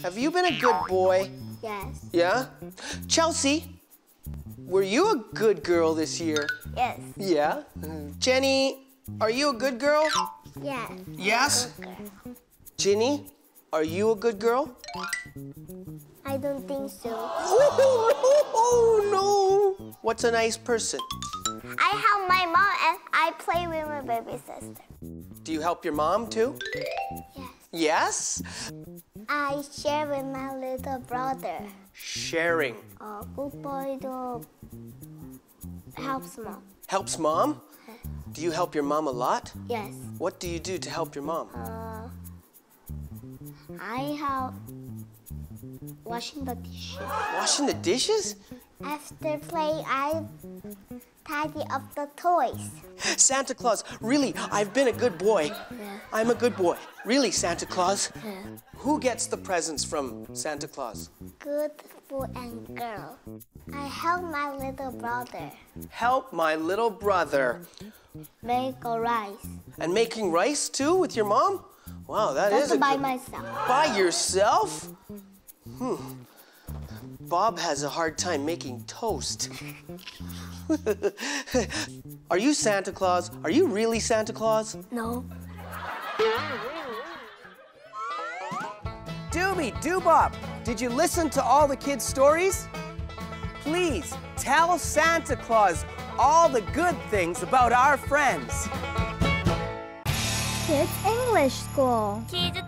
Have you been a good boy? Yes. Yeah? Chelsea, were you a good girl this year? Yes. Yeah? Jenny, are you a good girl? Yes. Yes? Good girl. Ginny, are you a good girl? I don't think so. Oh, no! What's a nice person? I help my mom and I play with my baby sister. Do you help your mom too? Yes. Yes? I share with my little brother. Sharing. A good boy helps mom. Helps mom? Do you help your mom a lot? Yes. What do you do to help your mom? I help washing the dishes. Washing the dishes? After play, I tidy up the toys. Santa Claus, really, I've been a good boy. Yeah. I'm a good boy. Really, Santa Claus? Yeah. Who gets the presents from Santa Claus? Good boy and girl. I help my little brother Help my little brother. make a rice. And making rice too with your mom? Wow, that is Just a by good... myself. By yourself? Bob has a hard time making toast. Are you Santa Claus? Are you really Santa Claus? No. Bob, did you listen to all the kids' stories? Please tell Santa Claus all the good things about our friends. Kids English School. Kids